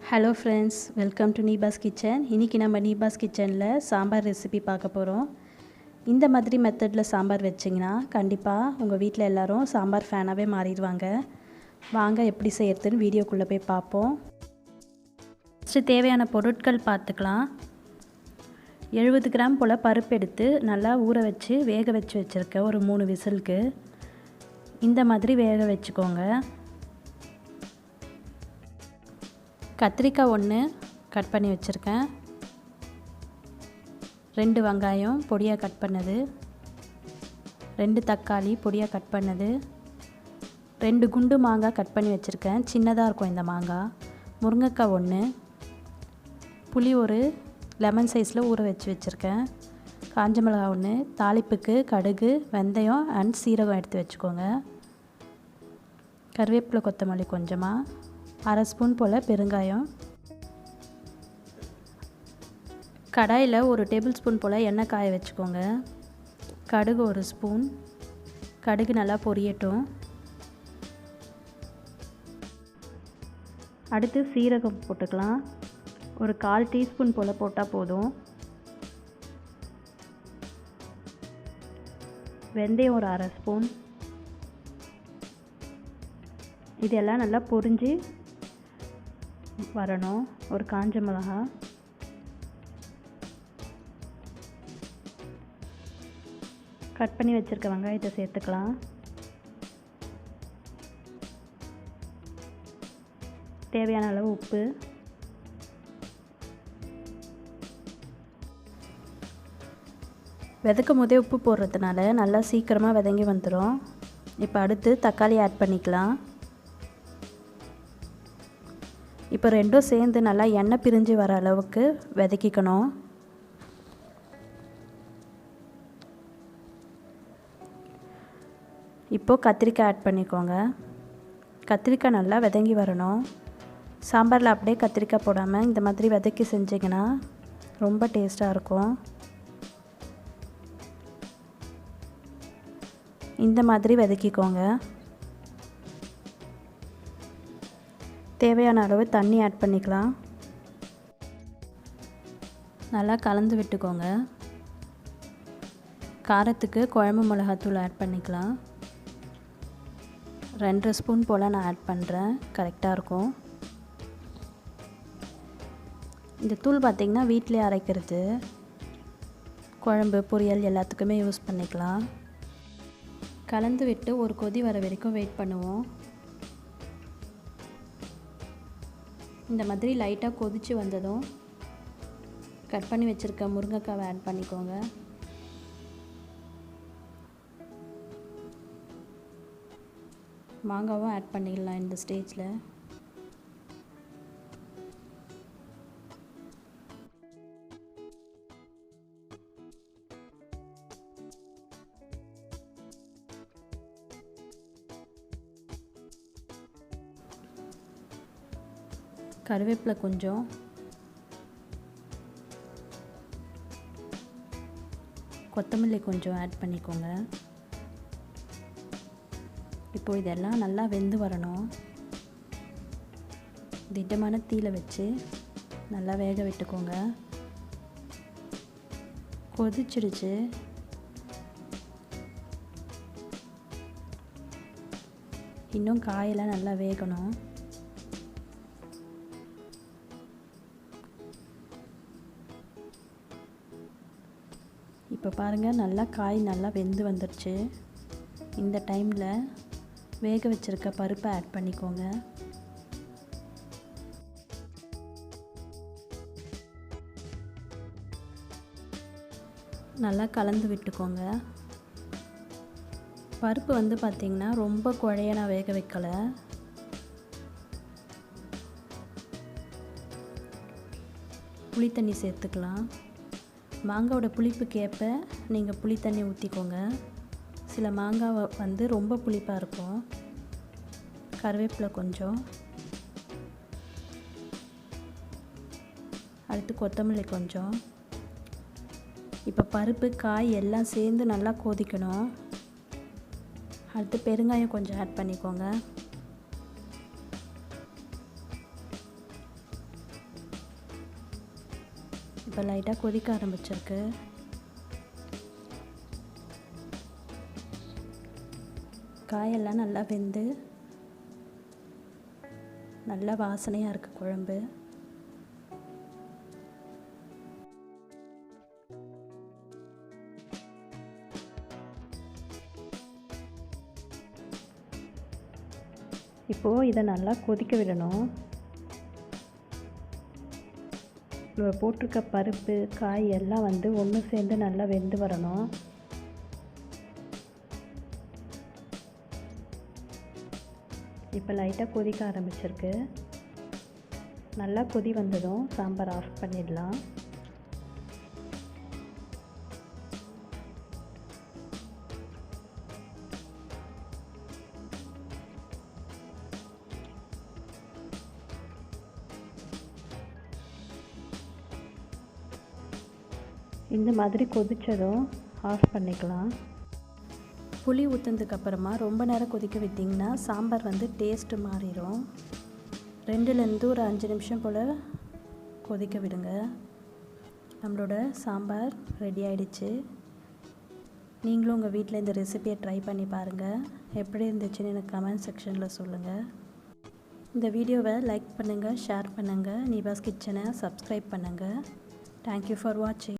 Hello friends, welcome to Neepa's kitchen. இன்றைக்கி நம்ம நீபாஸ் கிச்சனில் சாம்பார் ரெசிபி பார்க்க போகிறோம். இந்த மாதிரி மெத்தடில் சாம்பார் வச்சிங்கன்னா கண்டிப்பாக உங்கள் வீட்டில் எல்லோரும் சாம்பார் ஃபேனாகவே மாறிடுவாங்க. வாங்க எப்படி செய்கிறதுன்னு வீடியோக்குள்ளே போய் பார்ப்போம். ஃபஸ்ட்டு தேவையான பொருட்கள் பார்த்துக்கலாம். 70 கிராம் போல் பருப்பு எடுத்து நல்லா ஊற வச்சு வேக வச்சு வச்சுருக்கேன். ஒரு 3 விசிலுக்கு இந்த மாதிரி வேக வச்சுக்கோங்க. கத்திரிக்காய் 1 கட் பண்ணி வச்சுருக்கேன். 2 வெங்காயம் பொடியாக கட் பண்ணது, 2 தக்காளி பொடியாக கட் பண்ணது, 2 குண்டு மாங்காய் கட் பண்ணி வச்சுருக்கேன். சின்னதாக இருக்கும் இந்த மாங்காய். முருங்கைக்காய் 1, புளி ஒரு லெமன் சைஸில் ஊற வச்சு வச்சுருக்கேன். காஞ்ச மிளகாய் 1, தாளிப்புக்கு கடுகு, வெந்தயம் அண்ட் சீரகம் எடுத்து வச்சுக்கோங்க. கருவேப்பிலை கொத்தமல்லி கொஞ்சமாக, 1/2 ஸ்பூன் போல் பெருங்காயம். கடாயில் 1 டேபிள் ஸ்பூன் போல் எண்ணெய் காய வச்சுக்கோங்க. கடுகு 1 ஸ்பூன். கடுகு நல்லா பொரியட்டும். அடுத்து சீரகம் போட்டுக்கலாம். ஒரு 1/4 டீஸ்பூன் போல் போட்டால் போதும். வெந்தயம் ஒரு 1/2 ஸ்பூன். இதெல்லாம் நல்லா பொரிஞ்சு வரணும். ஒரு காஞ்ச மிளகாய், கட் பண்ணி வச்சுருக்க வெங்காயத்தை சேர்த்துக்கலாம். தேவையான அளவு உப்பு. வதக்கும் போதே உப்பு போடுறதுனால நல்லா சீக்கிரமாக வதங்கி வந்துடும். இப்போ அடுத்து தக்காளி ஆட் பண்ணிக்கலாம். இப்போ ரெண்டும் சேர்ந்து நல்லா எண்ணெய் பிரிஞ்சு வர அளவுக்கு வதக்கிக்கணும். இப்போது கத்திரிக்காய் ஆட் பண்ணிக்கோங்க. கத்திரிக்காய் நல்லா வதங்கி வரணும். சாம்பாரில் அப்படியே கத்திரிக்காய் போடாமல் இந்த மாதிரி வதக்கி செஞ்சிங்கன்னா ரொம்ப டேஸ்ட்டாக இருக்கும். இந்த மாதிரி வதக்கிக்கோங்க. தேவையான அளவு தண்ணி ஆட் பண்ணிக்கலாம். நல்லா கலந்து விட்டுக்கோங்க. காரத்துக்கு குழம்பு மிளகாத்தூள் ஆட் பண்ணிக்கலாம். 2 ஸ்பூன் போல் நான் ஆட் பண்ணுறேன். கரெக்டாக இருக்கும். இந்த தூள் பார்த்திங்கன்னா வீட்டிலே அரைக்கிறது. குழம்பு பொரியல் எல்லாத்துக்குமே யூஸ் பண்ணிக்கலாம். கலந்து விட்டு ஒரு கொதி வர வரைக்கும் வெயிட் பண்ணுவோம். இந்த மாதிரி லைட்டாக கொதித்து வந்ததும் கட் பண்ணி வச்சுருக்க முருங்கைக்காவை ஆட் பண்ணிக்கோங்க. மாங்காவும் ஆட் பண்ணிடலாம் இந்த ஸ்டேஜில். கருவேப்பிலை கொஞ்சம், கொத்தமல்லி கொஞ்சம் ஆட் பண்ணிக்கோங்க. இப்போது இதெல்லாம் நல்லா வெந்து வரணும். திட்டமான தீயில வச்சு நல்லா வேக விட்டுக்கோங்க. கொதிச்சிடுச்சு. இன்னும் காயெல்லாம் நல்லா வேகணும். இப்போ பாருங்கள், நல்லா காய் நல்லா வெந்து வந்துடுச்சு. இந்த டைமில் வேக வச்சுருக்க பருப்பை ஆட் பண்ணிக்கோங்க. நல்லா கலந்து விட்டுக்கோங்க. பருப்பு வந்து பார்த்திங்கன்னா ரொம்ப குழைய நான் வேக வைக்கலை. புளி தண்ணி சேர்த்துக்கலாம். மாங்காவோட புளிப்புக்கு ஏற்ப நீங்கள் புளி தண்ணி ஊற்றிக்கோங்க. சில மாங்காய் வந்து ரொம்ப புளிப்பாக இருக்கும். கருவேப்பிலை கொஞ்சம், அடுத்து கொத்தமல்லி கொஞ்சம். இப்போ பருப்பு காய் எல்லாம் சேர்ந்து நல்லா கொதிக்கணும். அடுத்து பெருங்காயம் கொஞ்சம் ஆட் பண்ணிக்கோங்க. இப்போ லைட்டாக கொதிக்க ஆரம்பிச்சிருக்கு. காயெல்லாம் நல்லா வெந்து நல்லா வாசனையாக இருக்குது குழம்பு. இப்போது இதை நல்லா கொதிக்க விடணும். நம்ம போட்டிருக்க பருப்பு காய் எல்லாம் வந்து ஒன்று சேர்ந்து நல்லா வெந்து வரணும். இப்போ லைட்டாக கொதிக்க ஆரம்பிச்சிருக்கு. நல்லா கொதி வந்ததும் சாம்பார் ஆஃப் பண்ணிடலாம். இந்த மாதிரி கொதித்ததும் ஆஃப் பண்ணிக்கலாம். புளி ஊற்றுனதுக்கப்புறமா ரொம்ப நேரம் கொதிக்க விட்டிங்கன்னா சாம்பார் வந்து டேஸ்ட்டு மாறிடும். 2லேருந்து ஒரு 5 நிமிஷம் போல் கொதிக்க விடுங்க. நம்மளோட சாம்பார் ரெடி ஆகிடுச்சு. நீங்களும் உங்கள் வீட்டில் இந்த ரெசிபியை ட்ரை பண்ணி பாருங்கள். எப்படி இருந்துச்சுன்னு எனக்கு கமெண்ட் செக்ஷனில் சொல்லுங்கள். இந்த வீடியோவை லைக் பண்ணுங்கள், ஷேர் பண்ணுங்கள், நீபாஸ் கிச்சனை சப்ஸ்கிரைப் பண்ணுங்கள். தேங்க்யூ ஃபார் வாட்சிங்.